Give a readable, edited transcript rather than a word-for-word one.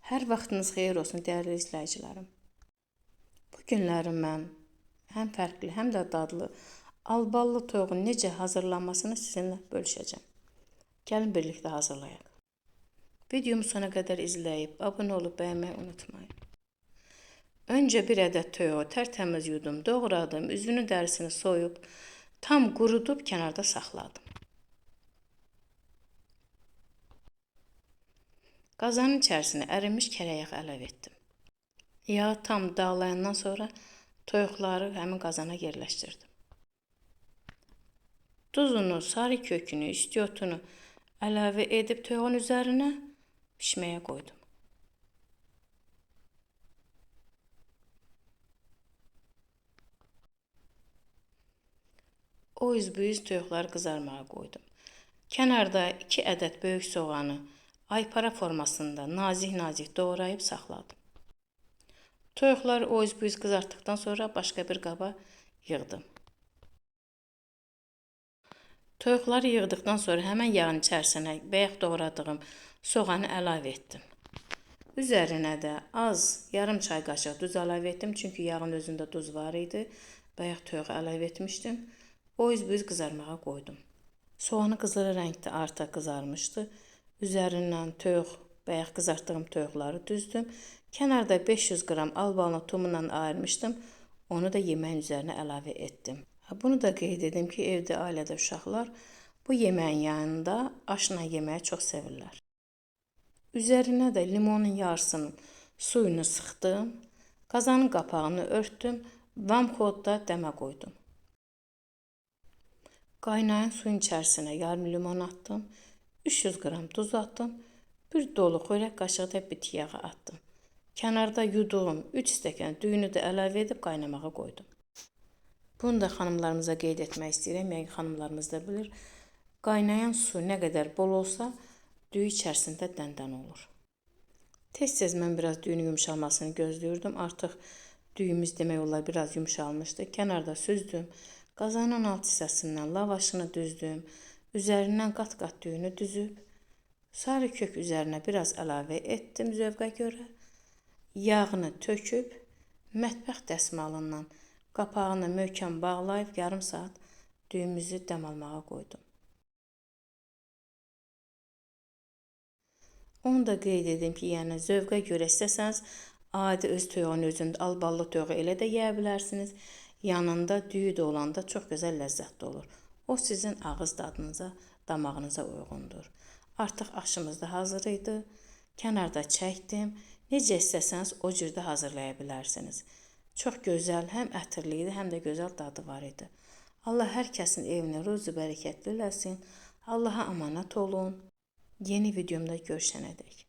Hər vaxtınız xeyir olsun, dəyərli izləyicilərim. Bu günləri mən həm fərqli, həm də dadlı alballı toyuğun necə hazırlanmasını sizinlə bölüşəcəm. Gəlin birlikdə hazırlayaq. Videomu sona qədər izləyib, abunə olub bəyənməyi unutmayın. Öncə bir ədəd toyuğu tərtəmiz yudum, doğradım, üzünü dərisini soyub, tam qurudub kənarda saxladım. Qazanın içərisinə ərinmiş kərəyaq əlavə etdim. Yağı tam dağlayandan sonra toyuqları həmin qazana yerləşdirdim. Duzunu, sarı kökünü, istiotunu əlavə edib toyuğun üzərinə pişməyə qoydum. O üz bu üz toyuqları qızarmağa qoydum. Kənarda 2 ədəd böyük soğanı aypara formasında nazik-nazik doğrayıb saxladım. Toyuqları o üz bu üz qızartdıqdan sonra başqa bir qaba yığdım. Toyuqları yığdıqdan sonra həmən yağın içərisinə bayaq doğradığım soğanı əlavə etdim. Üzərinə də az yarım çay qaşığı duz əlavə etdim, çünki yağın özündə duz var idi. Bayaq toyuğu əlavə etmişdim. O üz bu üz qızarmağa qoydum. Soğanı qızılı rəngdə artıq qızarmışdı. Üzərindən bayaq qızartdığım toyuqları düzdüm. Kənarda 500 qram albalını tumunla ayırmışdım. Onu da yeməyin üzərinə əlavə etdim. Bunu da qeyd edim ki, evdə, ailədə uşaqlar bu yeməyin yanında aşla yeməyi çox sevirlər. Üzərinə də limonun yarısının suyunu sıxdım. Qazanın qapağını örtdüm. Vamxodda dəmə qoydum. Qaynayan suyun içərisinə yarım limon atdım. 300 qram duz atdım. Bir dolu xörək qaşığı da bitki yağı atdım. Kənarda yuduğum 3 stəkan düyünü də əlavə edib qaynamağa qoydum. Bunu da xanımlarımıza qeyd etmək istəyirəm. Yəni xanımlarımız da bilir. Qaynayan su nə qədər bol olsa, düyü içərisində dəndən olur. Tez-tez mən biraz düyünün yumşalmasını gözləyirdim. Artıq düyümüz demək olar biraz yumşalmışdı. Kənarda süzdüm. Qazanın alt hissəsindən lavaşını düzdüm. Üzərindən qat-qat düyünü düzüb, sarı kök üzərinə biraz əlavə etdim zövqə görə. Yağını töküb, mətbəx dəsmalından qapağını möhkəm bağlayıb yarım saat düyümüzü dəm almağa qoydum. Onu da qeyd edim ki, yəni zövqə görə istəsəniz, adi öz toyuğun özündə alballı toyuğu elə də yeyə bilərsiniz. Yanında düyü də olanda çox gözəl ləzzətli olur. O sizin ağız dadınıza, damağınıza uyğundur. Artıq aşımız da hazır idi. Kənarda çəkdim. Necə istəsəniz o cürdə hazırlaya bilərsiniz. Çox gözəl, həm ətirli idi, həm də gözəl dadı var idi. Allah hər kəsin evinə ruzi bərəkətli eləsin. Allaha əmanət olun. Yeni videomda görüşənədək.